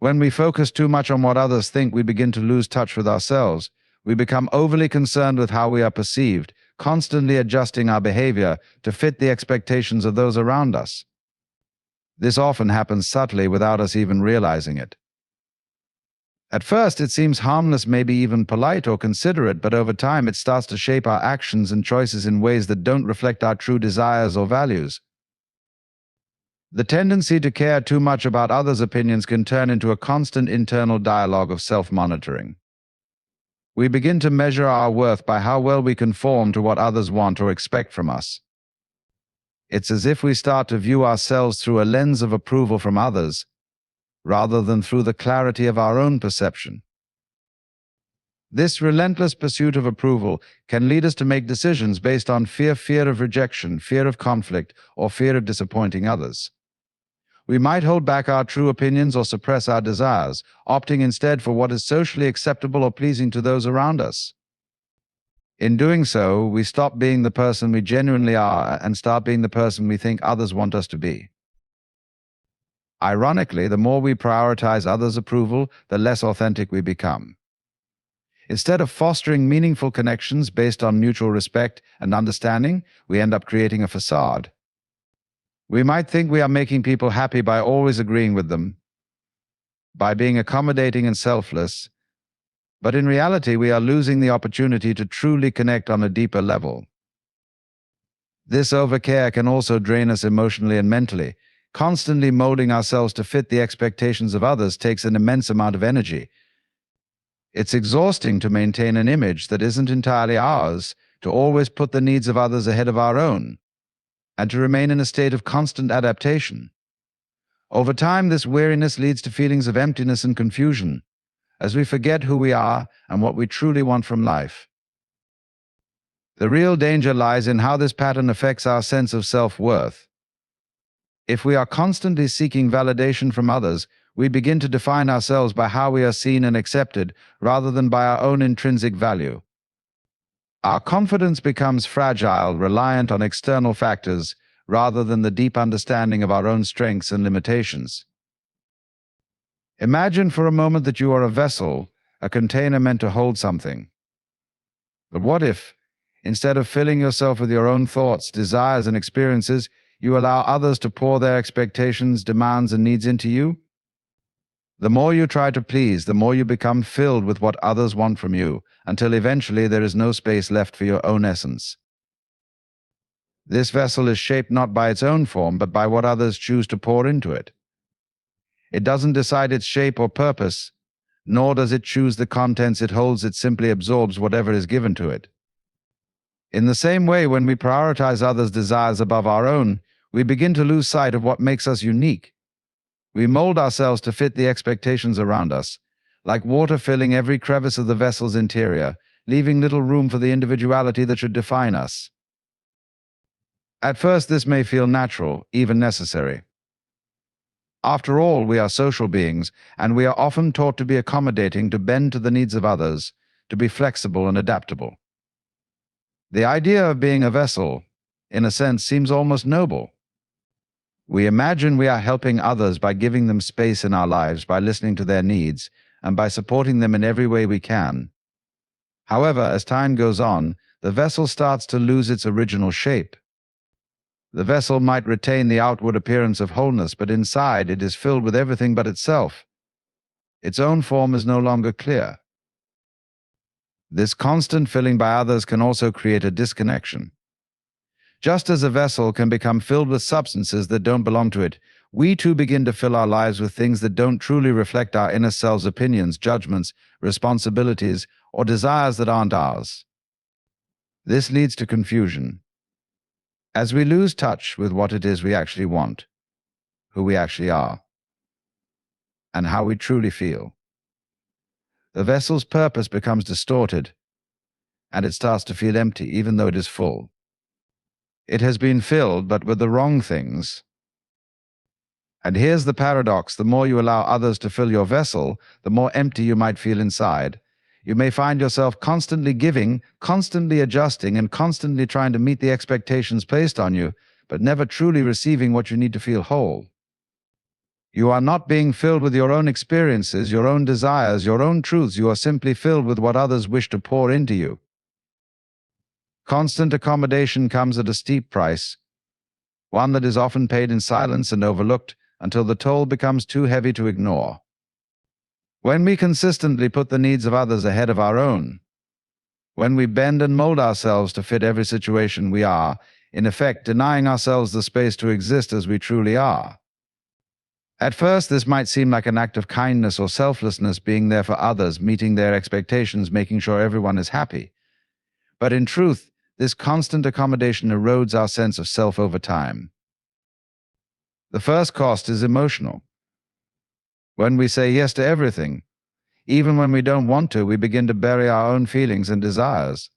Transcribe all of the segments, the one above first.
When we focus too much on what others think, we begin to lose touch with ourselves. We become overly concerned with how we are perceived, constantly adjusting our behavior to fit the expectations of those around us. This often happens subtly without us even realizing it. At first, it seems harmless, maybe even polite or considerate, but over time it starts to shape our actions and choices in ways that don't reflect our true desires or values. The tendency to care too much about others' opinions can turn into a constant internal dialogue of self-monitoring. We begin to measure our worth by how well we conform to what others want or expect from us. It's as if we start to view ourselves through a lens of approval from others, rather than through the clarity of our own perception. This relentless pursuit of approval can lead us to make decisions based on fear of rejection, fear of conflict, or fear of disappointing others. We might hold back our true opinions or suppress our desires, opting instead for what is socially acceptable or pleasing to those around us. In doing so, we stop being the person we genuinely are and start being the person we think others want us to be. Ironically, the more we prioritize others' approval, the less authentic we become. Instead of fostering meaningful connections based on mutual respect and understanding, we end up creating a facade. We might think we are making people happy by always agreeing with them, by being accommodating and selfless, but in reality, we are losing the opportunity to truly connect on a deeper level. This overcare can also drain us emotionally and mentally. Constantly molding ourselves to fit the expectations of others takes an immense amount of energy. It's exhausting to maintain an image that isn't entirely ours, to always put the needs of others ahead of our own, and to remain in a state of constant adaptation. Over time, this weariness leads to feelings of emptiness and confusion, as we forget who we are and what we truly want from life. The real danger lies in how this pattern affects our sense of self-worth. If we are constantly seeking validation from others, we begin to define ourselves by how we are seen and accepted, rather than by our own intrinsic value. Our confidence becomes fragile, reliant on external factors, rather than the deep understanding of our own strengths and limitations. Imagine for a moment that you are a vessel, a container meant to hold something. But what if, instead of filling yourself with your own thoughts, desires, and experiences, you allow others to pour their expectations, demands, and needs into you? The more you try to please, the more you become filled with what others want from you, until eventually there is no space left for your own essence. This vessel is shaped not by its own form, but by what others choose to pour into it. It doesn't decide its shape or purpose, nor does it choose the contents it holds. It simply absorbs whatever is given to it. In the same way, when we prioritize others' desires above our own, we begin to lose sight of what makes us unique. We mold ourselves to fit the expectations around us, like water filling every crevice of the vessel's interior, leaving little room for the individuality that should define us. At first, this may feel natural, even necessary. After all, we are social beings, and we are often taught to be accommodating, to bend to the needs of others, to be flexible and adaptable. The idea of being a vessel, in a sense, seems almost noble. We imagine we are helping others by giving them space in our lives, by listening to their needs, and by supporting them in every way we can. However, as time goes on, the vessel starts to lose its original shape. The vessel might retain the outward appearance of wholeness, but inside it is filled with everything but itself. Its own form is no longer clear. This constant filling by others can also create a disconnection. Just as a vessel can become filled with substances that don't belong to it, we too begin to fill our lives with things that don't truly reflect our inner selves' opinions, judgments, responsibilities, or desires that aren't ours. This leads to confusion, as we lose touch with what it is we actually want, who we actually are, and how we truly feel. The vessel's purpose becomes distorted, and it starts to feel empty, even though it is full. It has been filled, but with the wrong things. And here's the paradox: the more you allow others to fill your vessel, the more empty you might feel inside. You may find yourself constantly giving, constantly adjusting, and constantly trying to meet the expectations placed on you, but never truly receiving what you need to feel whole. You are not being filled with your own experiences, your own desires, your own truths. You are simply filled with what others wish to pour into you. Constant accommodation comes at a steep price, one that is often paid in silence and overlooked until the toll becomes too heavy to ignore. When we consistently put the needs of others ahead of our own, when we bend and mold ourselves to fit every situation, we are, in effect, denying ourselves the space to exist as we truly are. At first, this might seem like an act of kindness or selflessness, being there for others, meeting their expectations, making sure everyone is happy. But in truth, this constant accommodation erodes our sense of self over time. The first cost is emotional. When we say yes to everything, even when we don't want to, we begin to bury our own feelings and desires.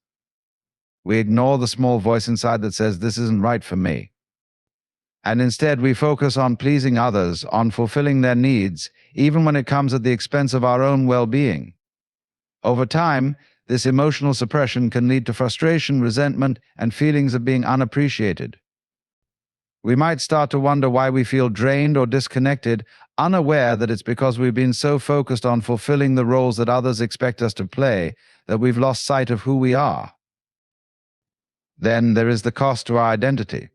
We ignore the small voice inside that says, "This isn't right for me." And instead, we focus on pleasing others, on fulfilling their needs, even when it comes at the expense of our own well-being. Over time, this emotional suppression can lead to frustration, resentment, and feelings of being unappreciated. We might start to wonder why we feel drained or disconnected, unaware that it's because we've been so focused on fulfilling the roles that others expect us to play that we've lost sight of who we are. Then there is the cost to our identity.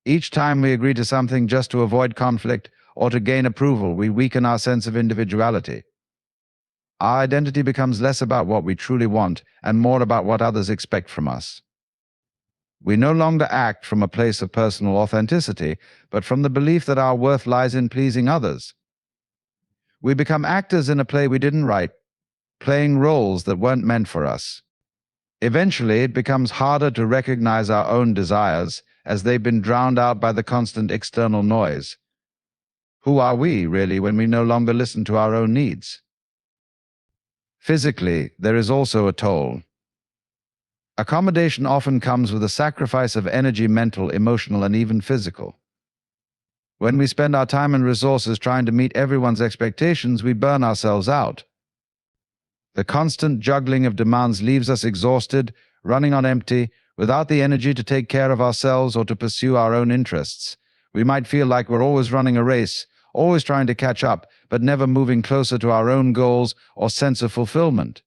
Each time we agree to something just to avoid conflict or to gain approval, we weaken our sense of individuality. Our identity becomes less about what we truly want and more about what others expect from us. We no longer act from a place of personal authenticity, but from the belief that our worth lies in pleasing others. We become actors in a play we didn't write, playing roles that weren't meant for us. Eventually, it becomes harder to recognize our own desires as they've been drowned out by the constant external noise. Who are we, really, when we no longer listen to our own needs? Physically, there is also a toll. Accommodation often comes with a sacrifice of energy, mental, emotional, and even physical. When we spend our time and resources trying to meet everyone's expectations, we burn ourselves out. The constant juggling of demands leaves us exhausted, running on empty, without the energy to take care of ourselves or to pursue our own interests. We might feel like we're always running a race, always trying to catch up, but never moving closer to our own goals or sense of fulfillment.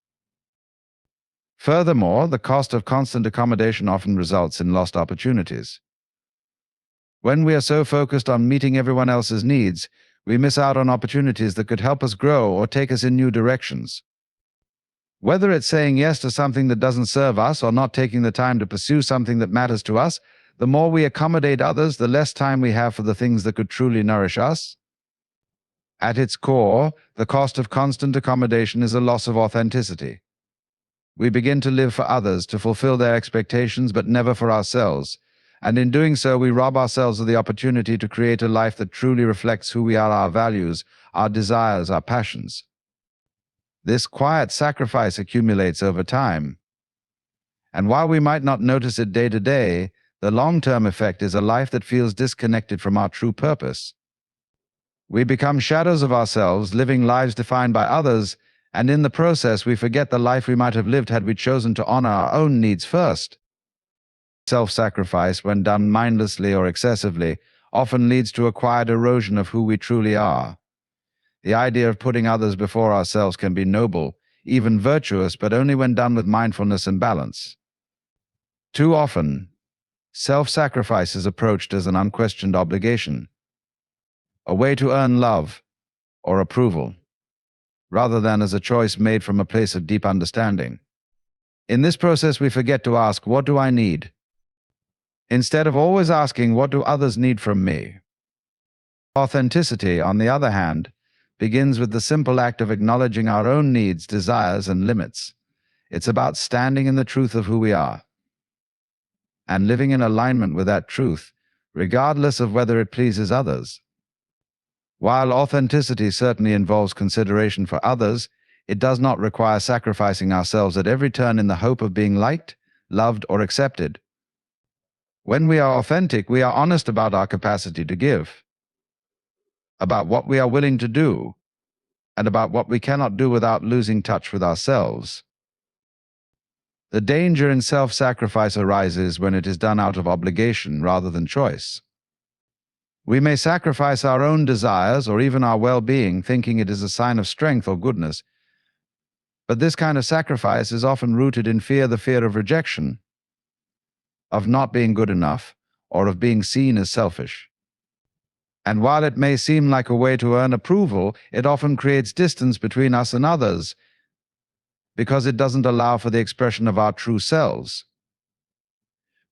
Furthermore, the cost of constant accommodation often results in lost opportunities. When we are so focused on meeting everyone else's needs, we miss out on opportunities that could help us grow or take us in new directions. Whether it's saying yes to something that doesn't serve us or not taking the time to pursue something that matters to us, the more we accommodate others, the less time we have for the things that could truly nourish us. At its core, the cost of constant accommodation is a loss of authenticity. We begin to live for others, to fulfill their expectations, but never for ourselves. And in doing so, we rob ourselves of the opportunity to create a life that truly reflects who we are, our values, our desires, our passions. This quiet sacrifice accumulates over time. And while we might not notice it day to day, the long-term effect is a life that feels disconnected from our true purpose. We become shadows of ourselves, living lives defined by others, and in the process we forget the life we might have lived had we chosen to honor our own needs first. Self-sacrifice, when done mindlessly or excessively, often leads to a quiet erosion of who we truly are. The idea of putting others before ourselves can be noble, even virtuous, but only when done with mindfulness and balance. Too often, self-sacrifice is approached as an unquestioned obligation, a way to earn love or approval, rather than as a choice made from a place of deep understanding. In this process, we forget to ask, "What do I need?" instead of always asking, "What do others need from me?" Authenticity, on the other hand, begins with the simple act of acknowledging our own needs, desires, and limits. It's about standing in the truth of who we are and living in alignment with that truth, regardless of whether it pleases others. While authenticity certainly involves consideration for others, it does not require sacrificing ourselves at every turn in the hope of being liked, loved, or accepted. When we are authentic, we are honest about our capacity to give, about what we are willing to do, and about what we cannot do without losing touch with ourselves. The danger in self-sacrifice arises when it is done out of obligation rather than choice. We may sacrifice our own desires or even our well-being, thinking it is a sign of strength or goodness. But this kind of sacrifice is often rooted in fear, the fear of rejection, of not being good enough, or of being seen as selfish. And while it may seem like a way to earn approval, it often creates distance between us and others because it doesn't allow for the expression of our true selves.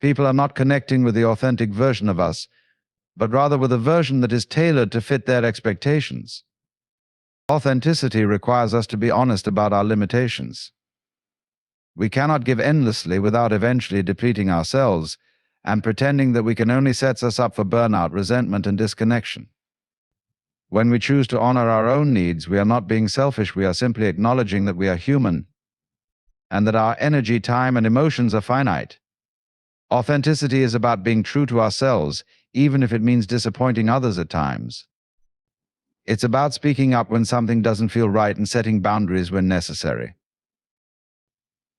People are not connecting with the authentic version of us, but rather with a version that is tailored to fit their expectations. Authenticity requires us to be honest about our limitations. We cannot give endlessly without eventually depleting ourselves, and pretending that we can only sets us up for burnout, resentment, and disconnection. When we choose to honor our own needs, we are not being selfish, we are simply acknowledging that we are human, and that our energy, time, and emotions are finite. Authenticity is about being true to ourselves, even if it means disappointing others at times. It's about speaking up when something doesn't feel right and setting boundaries when necessary.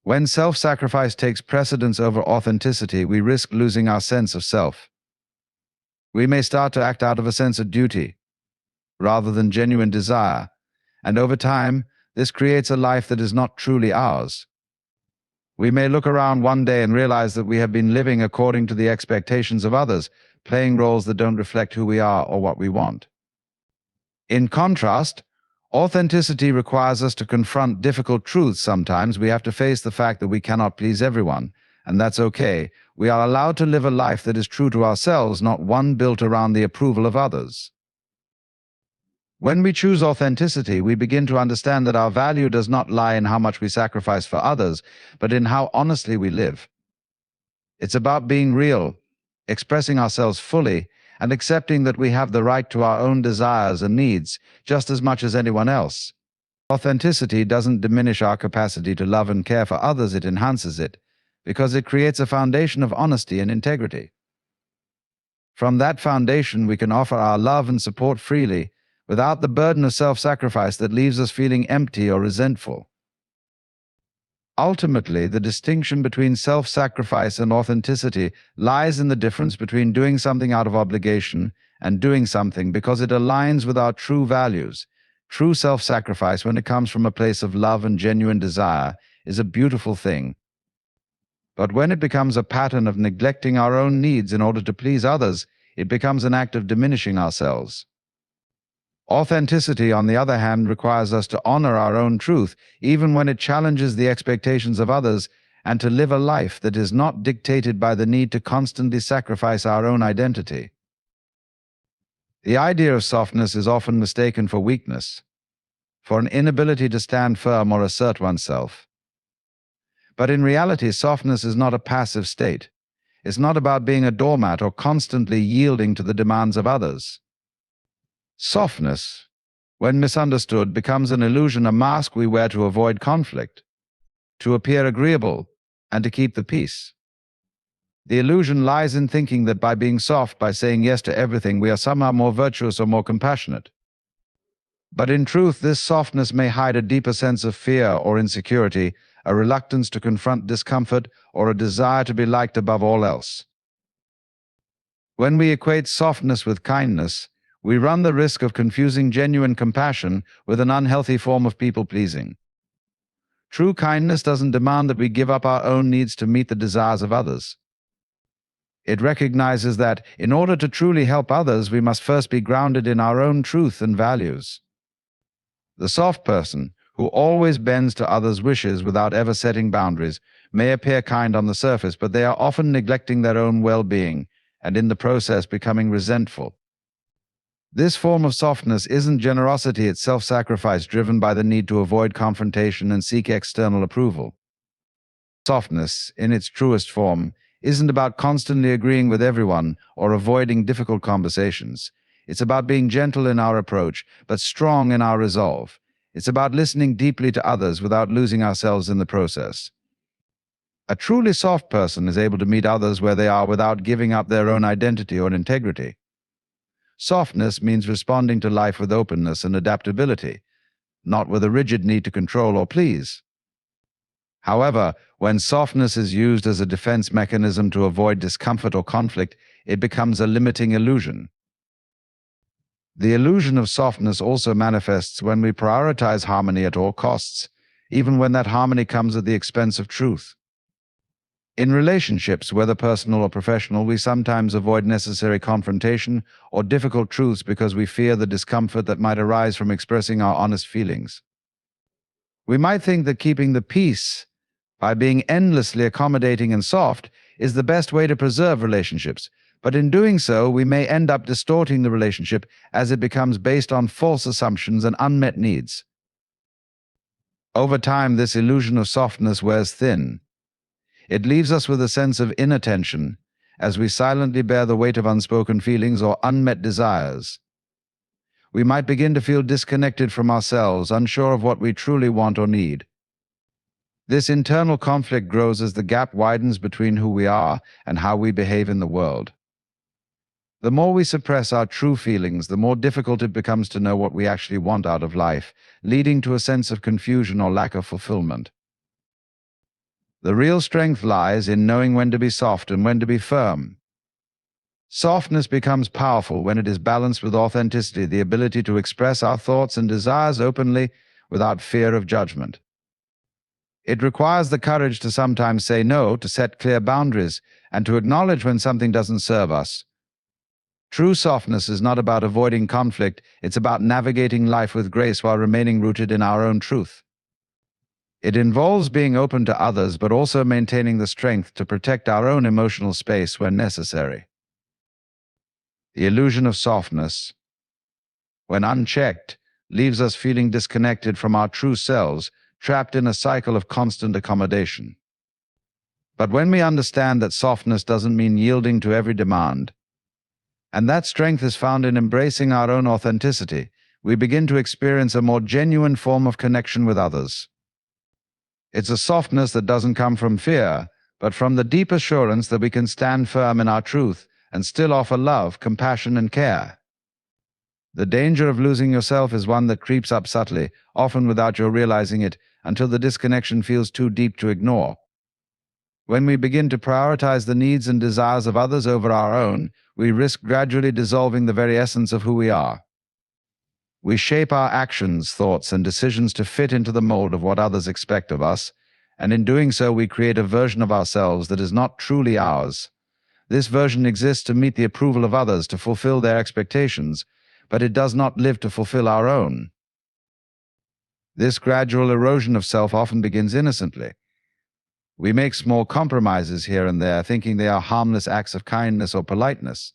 When self-sacrifice takes precedence over authenticity, we risk losing our sense of self. We may start to act out of a sense of duty, rather than genuine desire, and over time, this creates a life that is not truly ours. We may look around one day and realize that we have been living according to the expectations of others, playing roles that don't reflect who we are or what we want. In contrast, authenticity requires us to confront difficult truths. Sometimes we have to face the fact that we cannot please everyone, and that's okay. We are allowed to live a life that is true to ourselves, not one built around the approval of others. When we choose authenticity, we begin to understand that our value does not lie in how much we sacrifice for others, but in how honestly we live. It's about being real, expressing ourselves fully, and accepting that we have the right to our own desires and needs just as much as anyone else. Authenticity doesn't diminish our capacity to love and care for others, it enhances it, because it creates a foundation of honesty and integrity. From that foundation, we can offer our love and support freely, without the burden of self-sacrifice that leaves us feeling empty or resentful. Ultimately, the distinction between self-sacrifice and authenticity lies in the difference between doing something out of obligation and doing something because it aligns with our true values. True self-sacrifice, when it comes from a place of love and genuine desire, is a beautiful thing. But when it becomes a pattern of neglecting our own needs in order to please others, it becomes an act of diminishing ourselves. Authenticity, on the other hand, requires us to honor our own truth, even when it challenges the expectations of others, and to live a life that is not dictated by the need to constantly sacrifice our own identity. The idea of softness is often mistaken for weakness, for an inability to stand firm or assert oneself. But in reality, softness is not a passive state. It's not about being a doormat or constantly yielding to the demands of others. Softness, when misunderstood, becomes an illusion, a mask we wear to avoid conflict, to appear agreeable, and to keep the peace. The illusion lies in thinking that by being soft, by saying yes to everything, we are somehow more virtuous or more compassionate. But in truth, this softness may hide a deeper sense of fear or insecurity, a reluctance to confront discomfort, or a desire to be liked above all else. When we equate softness with kindness, we run the risk of confusing genuine compassion with an unhealthy form of people-pleasing. True kindness doesn't demand that we give up our own needs to meet the desires of others. It recognizes that, in order to truly help others, we must first be grounded in our own truth and values. The soft person, who always bends to others' wishes without ever setting boundaries, may appear kind on the surface, but they are often neglecting their own well-being, and in the process becoming resentful. This form of softness isn't generosity, it's self-sacrifice driven by the need to avoid confrontation and seek external approval. Softness, in its truest form, isn't about constantly agreeing with everyone or avoiding difficult conversations. It's about being gentle in our approach, but strong in our resolve. It's about listening deeply to others without losing ourselves in the process. A truly soft person is able to meet others where they are without giving up their own identity or integrity. Softness means responding to life with openness and adaptability, not with a rigid need to control or please. However, when softness is used as a defense mechanism to avoid discomfort or conflict, it becomes a limiting illusion. The illusion of softness also manifests when we prioritize harmony at all costs, even when that harmony comes at the expense of truth. In relationships, whether personal or professional, we sometimes avoid necessary confrontation or difficult truths because we fear the discomfort that might arise from expressing our honest feelings. We might think that keeping the peace by being endlessly accommodating and soft is the best way to preserve relationships, but in doing so, we may end up distorting the relationship as it becomes based on false assumptions and unmet needs. Over time, this illusion of softness wears thin. It leaves us with a sense of inattention as we silently bear the weight of unspoken feelings or unmet desires. We might begin to feel disconnected from ourselves, unsure of what we truly want or need. This internal conflict grows as the gap widens between who we are and how we behave in the world. The more we suppress our true feelings, the more difficult it becomes to know what we actually want out of life, leading to a sense of confusion or lack of fulfillment. The real strength lies in knowing when to be soft and when to be firm. Softness becomes powerful when it is balanced with authenticity, the ability to express our thoughts and desires openly without fear of judgment. It requires the courage to sometimes say no, to set clear boundaries, and to acknowledge when something doesn't serve us. True softness is not about avoiding conflict, it's about navigating life with grace while remaining rooted in our own truth. It involves being open to others, but also maintaining the strength to protect our own emotional space when necessary. The illusion of softness, when unchecked, leaves us feeling disconnected from our true selves, trapped in a cycle of constant accommodation. But when we understand that softness doesn't mean yielding to every demand, and that strength is found in embracing our own authenticity, we begin to experience a more genuine form of connection with others. It's a softness that doesn't come from fear, but from the deep assurance that we can stand firm in our truth and still offer love, compassion, and care. The danger of losing yourself is one that creeps up subtly, often without your realizing it, until the disconnection feels too deep to ignore. When we begin to prioritize the needs and desires of others over our own, we risk gradually dissolving the very essence of who we are. We shape our actions, thoughts, and decisions to fit into the mold of what others expect of us, and in doing so we create a version of ourselves that is not truly ours. This version exists to meet the approval of others, to fulfill their expectations, but it does not live to fulfill our own. This gradual erosion of self often begins innocently. We make small compromises here and there, thinking they are harmless acts of kindness or politeness.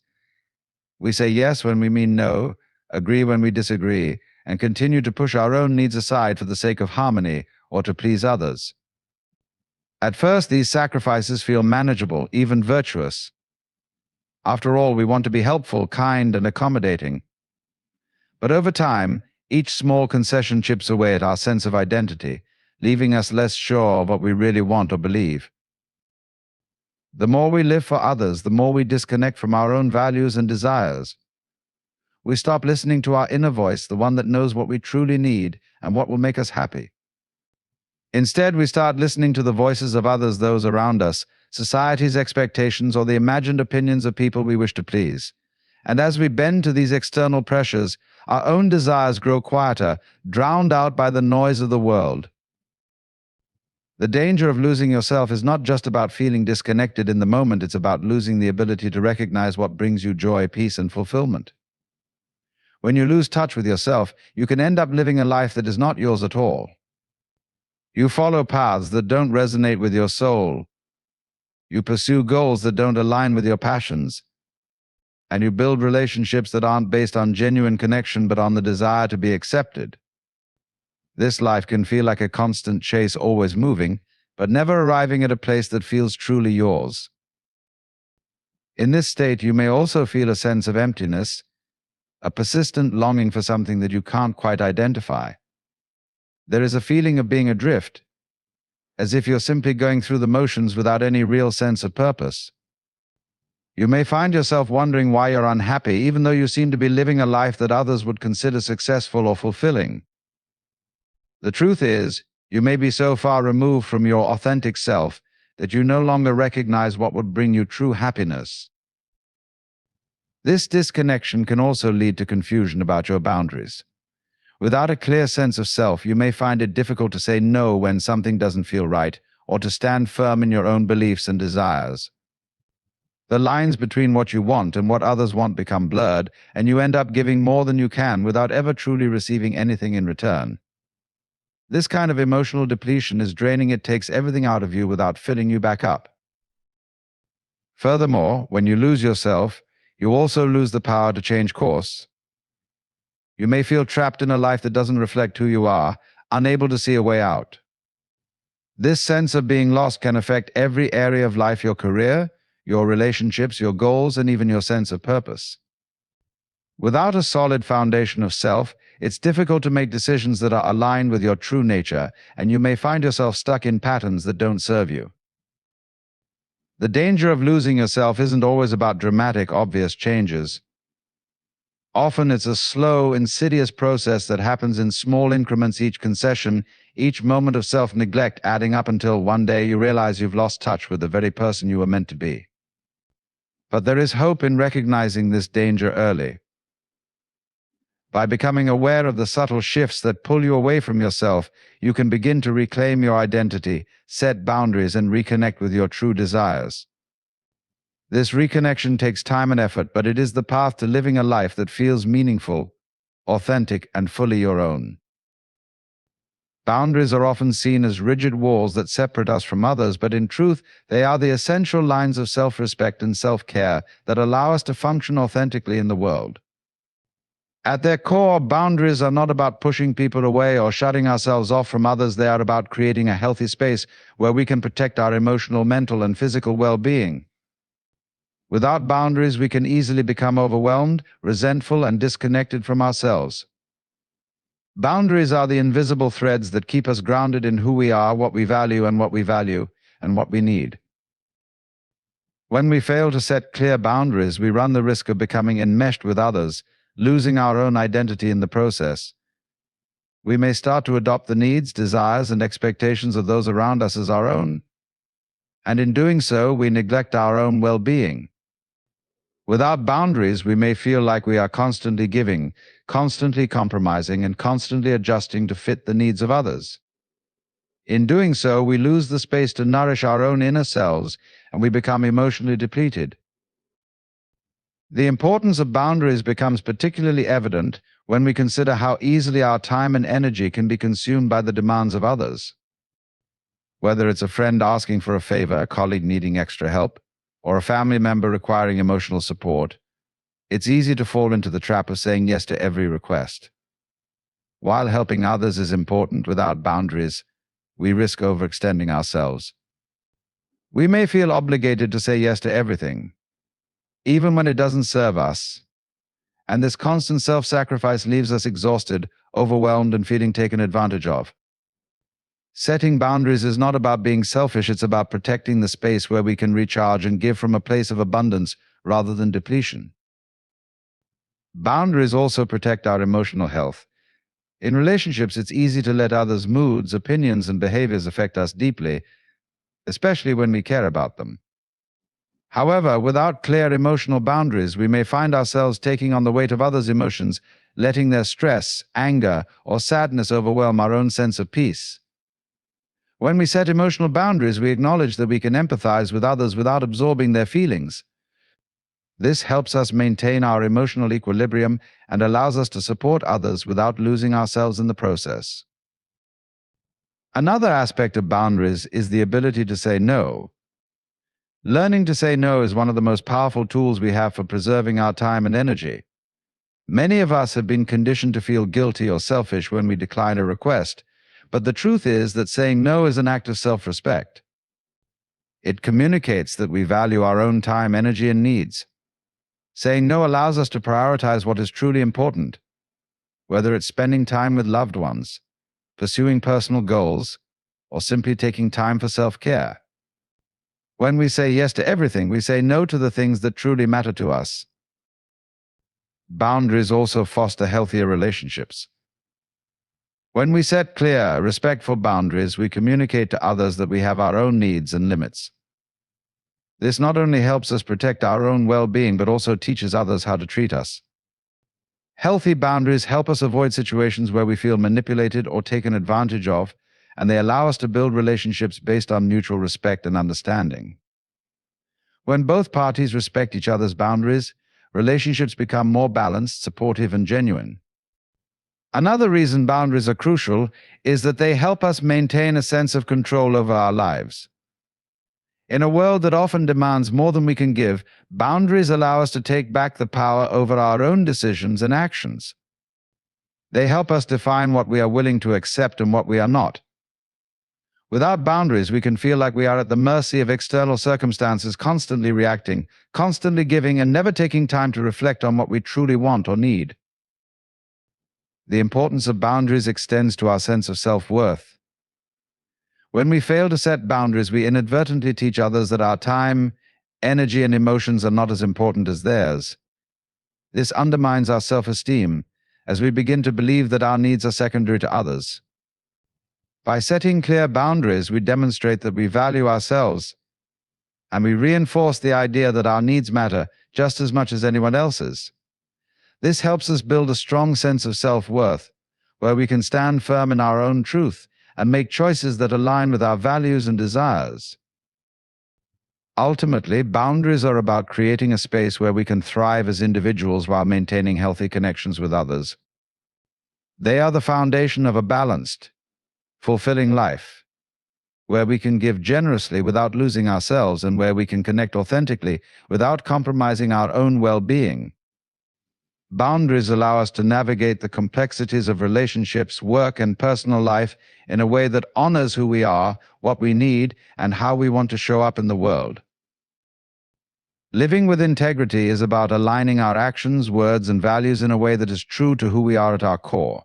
We say yes when we mean no, agree when we disagree, and continue to push our own needs aside for the sake of harmony or to please others. At first, these sacrifices feel manageable, even virtuous. After all, we want to be helpful, kind, and accommodating. But over time, each small concession chips away at our sense of identity, leaving us less sure of what we really want or believe. The more we live for others, the more we disconnect from our own values and desires. We stop listening to our inner voice, the one that knows what we truly need and what will make us happy. Instead, we start listening to the voices of others, those around us, society's expectations, or the imagined opinions of people we wish to please. And as we bend to these external pressures, our own desires grow quieter, drowned out by the noise of the world. The danger of losing yourself is not just about feeling disconnected in the moment, it's about losing the ability to recognize what brings you joy, peace, and fulfillment. When you lose touch with yourself, you can end up living a life that is not yours at all. You follow paths that don't resonate with your soul. You pursue goals that don't align with your passions. And you build relationships that aren't based on genuine connection but on the desire to be accepted. This life can feel like a constant chase, always moving, but never arriving at a place that feels truly yours. In this state, you may also feel a sense of emptiness, a persistent longing for something that you can't quite identify. There is a feeling of being adrift, as if you're simply going through the motions without any real sense of purpose. You may find yourself wondering why you're unhappy, even though you seem to be living a life that others would consider successful or fulfilling. The truth is, you may be so far removed from your authentic self that you no longer recognize what would bring you true happiness. This disconnection can also lead to confusion about your boundaries. Without a clear sense of self, you may find it difficult to say no when something doesn't feel right, or to stand firm in your own beliefs and desires. The lines between what you want and what others want become blurred, and you end up giving more than you can without ever truly receiving anything in return. This kind of emotional depletion is draining. It takes everything out of you without filling you back up. Furthermore, when you lose yourself, you also lose the power to change course. You may feel trapped in a life that doesn't reflect who you are, unable to see a way out. This sense of being lost can affect every area of life: your career, your relationships, your goals, and even your sense of purpose. Without a solid foundation of self, it's difficult to make decisions that are aligned with your true nature, and you may find yourself stuck in patterns that don't serve you. The danger of losing yourself isn't always about dramatic, obvious changes. Often it's a slow, insidious process that happens in small increments, each concession, each moment of self-neglect adding up until one day you realize you've lost touch with the very person you were meant to be. But there is hope in recognizing this danger early. By becoming aware of the subtle shifts that pull you away from yourself, you can begin to reclaim your identity, set boundaries, and reconnect with your true desires. This reconnection takes time and effort, but it is the path to living a life that feels meaningful, authentic, and fully your own. Boundaries are often seen as rigid walls that separate us from others, but in truth, they are the essential lines of self-respect and self-care that allow us to function authentically in the world. At their core, boundaries are not about pushing people away or shutting ourselves off from others. They are about creating a healthy space where we can protect our emotional, mental, and physical well-being. Without boundaries, we can easily become overwhelmed, resentful, and disconnected from ourselves. Boundaries are the invisible threads that keep us grounded in who we are, what we value, and what we need. When we fail to set clear boundaries, we run the risk of becoming enmeshed with others, losing our own identity in the process. We may start to adopt the needs, desires, and expectations of those around us as our own. And in doing so, we neglect our own well-being. Without boundaries, we may feel like we are constantly giving, constantly compromising, and constantly adjusting to fit the needs of others. In doing so, we lose the space to nourish our own inner selves, and we become emotionally depleted. The importance of boundaries becomes particularly evident when we consider how easily our time and energy can be consumed by the demands of others. Whether it's a friend asking for a favor, a colleague needing extra help, or a family member requiring emotional support, it's easy to fall into the trap of saying yes to every request. While helping others is important, without boundaries, we risk overextending ourselves. We may feel obligated to say yes to everything, even when it doesn't serve us, and this constant self-sacrifice leaves us exhausted, overwhelmed, and feeling taken advantage of. Setting boundaries is not about being selfish, it's about protecting the space where we can recharge and give from a place of abundance rather than depletion. Boundaries also protect our emotional health. In relationships, it's easy to let others' moods, opinions, and behaviors affect us deeply, especially when we care about them. However, without clear emotional boundaries, we may find ourselves taking on the weight of others' emotions, letting their stress, anger, or sadness overwhelm our own sense of peace. When we set emotional boundaries, we acknowledge that we can empathize with others without absorbing their feelings. This helps us maintain our emotional equilibrium and allows us to support others without losing ourselves in the process. Another aspect of boundaries is the ability to say no. Learning to say no is one of the most powerful tools we have for preserving our time and energy. Many of us have been conditioned to feel guilty or selfish when we decline a request, but the truth is that saying no is an act of self-respect. It communicates that we value our own time, energy, and needs. Saying no allows us to prioritize what is truly important, whether it's spending time with loved ones, pursuing personal goals, or simply taking time for self-care. When we say yes to everything, we say no to the things that truly matter to us. Boundaries also foster healthier relationships. When we set clear, respectful boundaries, we communicate to others that we have our own needs and limits. This not only helps us protect our own well-being, but also teaches others how to treat us. Healthy boundaries help us avoid situations where we feel manipulated or taken advantage of, and they allow us to build relationships based on mutual respect and understanding. When both parties respect each other's boundaries, relationships become more balanced, supportive, and genuine. Another reason boundaries are crucial is that they help us maintain a sense of control over our lives. In a world that often demands more than we can give, boundaries allow us to take back the power over our own decisions and actions. They help us define what we are willing to accept and what we are not. Without boundaries, we can feel like we are at the mercy of external circumstances, constantly reacting, constantly giving, and never taking time to reflect on what we truly want or need. The importance of boundaries extends to our sense of self-worth. When we fail to set boundaries, we inadvertently teach others that our time, energy, and emotions are not as important as theirs. This undermines our self-esteem, as we begin to believe that our needs are secondary to others. By setting clear boundaries, we demonstrate that we value ourselves, and we reinforce the idea that our needs matter just as much as anyone else's. This helps us build a strong sense of self-worth, where we can stand firm in our own truth and make choices that align with our values and desires. Ultimately, boundaries are about creating a space where we can thrive as individuals while maintaining healthy connections with others. They are the foundation of a balanced, fulfilling life, where we can give generously without losing ourselves, and where we can connect authentically without compromising our own well-being. Boundaries allow us to navigate the complexities of relationships, work, and personal life in a way that honors who we are, what we need, and how we want to show up in the world. Living with integrity is about aligning our actions, words, and values in a way that is true to who we are at our core.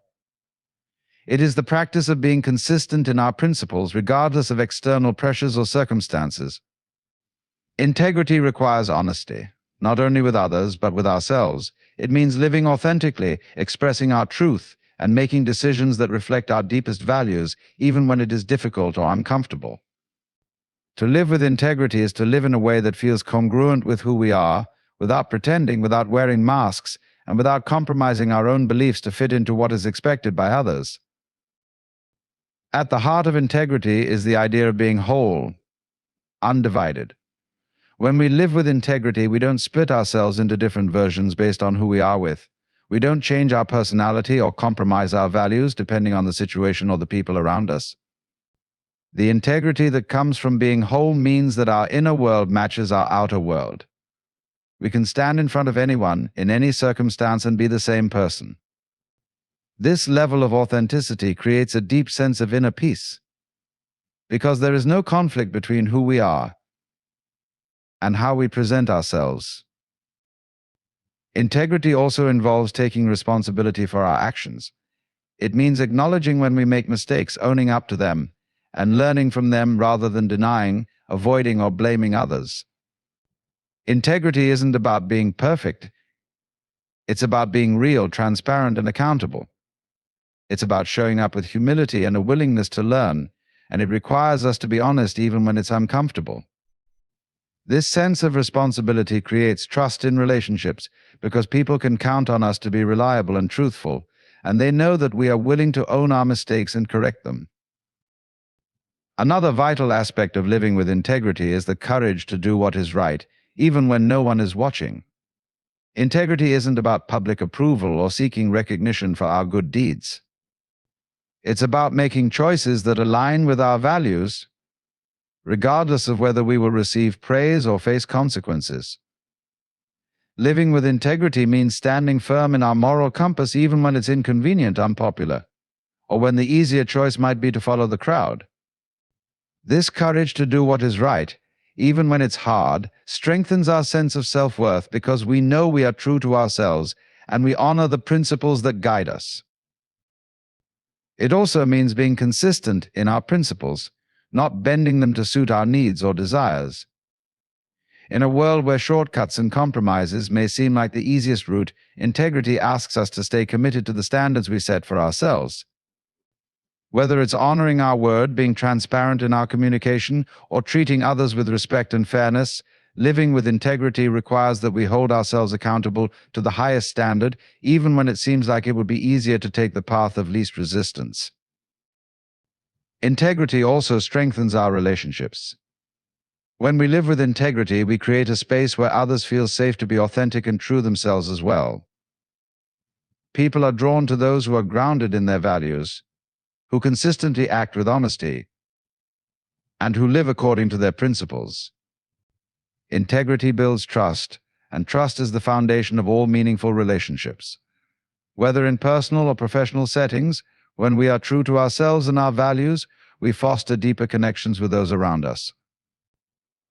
It is the practice of being consistent in our principles, regardless of external pressures or circumstances. Integrity requires honesty, not only with others, but with ourselves. It means living authentically, expressing our truth, and making decisions that reflect our deepest values, even when it is difficult or uncomfortable. To live with integrity is to live in a way that feels congruent with who we are, without pretending, without wearing masks, and without compromising our own beliefs to fit into what is expected by others. At the heart of integrity is the idea of being whole, undivided. When we live with integrity, we don't split ourselves into different versions based on who we are with. We don't change our personality or compromise our values depending on the situation or the people around us. The integrity that comes from being whole means that our inner world matches our outer world. We can stand in front of anyone, in any circumstance, and be the same person. This level of authenticity creates a deep sense of inner peace, because there is no conflict between who we are and how we present ourselves. Integrity also involves taking responsibility for our actions. It means acknowledging when we make mistakes, owning up to them, and learning from them rather than denying, avoiding, or blaming others. Integrity isn't about being perfect. It's about being real, transparent, and accountable. It's about showing up with humility and a willingness to learn, and it requires us to be honest even when it's uncomfortable. This sense of responsibility creates trust in relationships because people can count on us to be reliable and truthful, and they know that we are willing to own our mistakes and correct them. Another vital aspect of living with integrity is the courage to do what is right, even when no one is watching. Integrity isn't about public approval or seeking recognition for our good deeds. It's about making choices that align with our values, regardless of whether we will receive praise or face consequences. Living with integrity means standing firm in our moral compass even when it's inconvenient, unpopular, or when the easier choice might be to follow the crowd. This courage to do what is right, even when it's hard, strengthens our sense of self-worth because we know we are true to ourselves and we honor the principles that guide us. It also means being consistent in our principles, not bending them to suit our needs or desires. In a world where shortcuts and compromises may seem like the easiest route, integrity asks us to stay committed to the standards we set for ourselves. Whether it's honoring our word, being transparent in our communication, or treating others with respect and fairness, living with integrity requires that we hold ourselves accountable to the highest standard, even when it seems like it would be easier to take the path of least resistance. Integrity also strengthens our relationships. When we live with integrity, we create a space where others feel safe to be authentic and true themselves as well. People are drawn to those who are grounded in their values, who consistently act with honesty, and who live according to their principles. Integrity builds trust, and trust is the foundation of all meaningful relationships. Whether in personal or professional settings, when we are true to ourselves and our values, we foster deeper connections with those around us.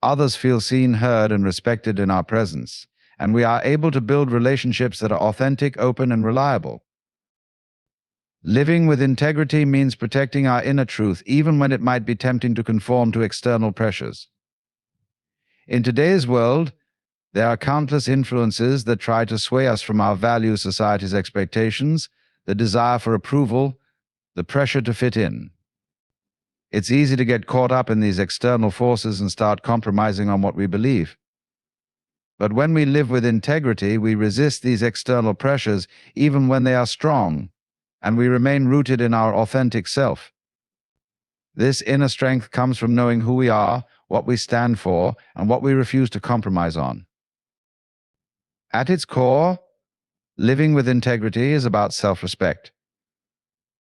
Others feel seen, heard, and respected in our presence, and we are able to build relationships that are authentic, open, and reliable. Living with integrity means protecting our inner truth, even when it might be tempting to conform to external pressures. In today's world, there are countless influences that try to sway us from our values, society's expectations, the desire for approval, the pressure to fit in. It's easy to get caught up in these external forces and start compromising on what we believe. But when we live with integrity, we resist these external pressures even when they are strong, and we remain rooted in our authentic self. This inner strength comes from knowing who we are, what we stand for, and what we refuse to compromise on. At its core, living with integrity is about self-respect.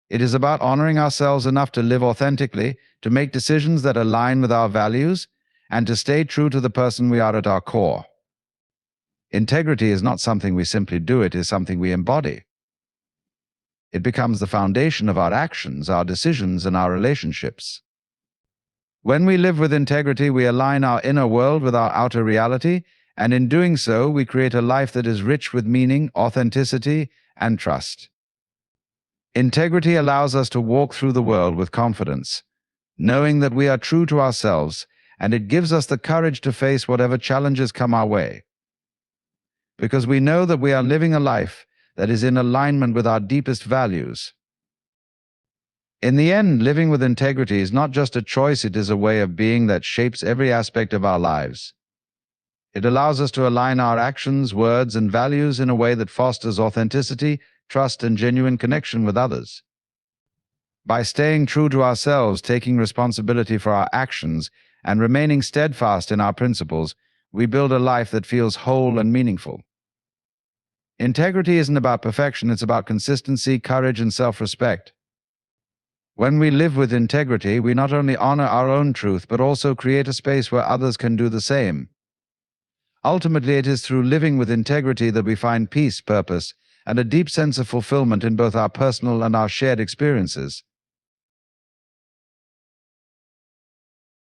It is about honoring ourselves enough to live authentically, to make decisions that align with our values, and to stay true to the person we are at our core. Integrity is not something we simply do, it is something we embody. It becomes the foundation of our actions, our decisions, and our relationships. When we live with integrity, we align our inner world with our outer reality, and in doing so, we create a life that is rich with meaning, authenticity, and trust. Integrity allows us to walk through the world with confidence, knowing that we are true to ourselves, and it gives us the courage to face whatever challenges come our way. Because we know that we are living a life that is in alignment with our deepest values. In the end, living with integrity is not just a choice, it is a way of being that shapes every aspect of our lives. It allows us to align our actions, words, and values in a way that fosters authenticity, trust, and genuine connection with others. By staying true to ourselves, taking responsibility for our actions, and remaining steadfast in our principles, we build a life that feels whole and meaningful. Integrity isn't about perfection, it's about consistency, courage, and self-respect. When we live with integrity, we not only honor our own truth, but also create a space where others can do the same. Ultimately, it is through living with integrity that we find peace, purpose, and a deep sense of fulfillment in both our personal and our shared experiences.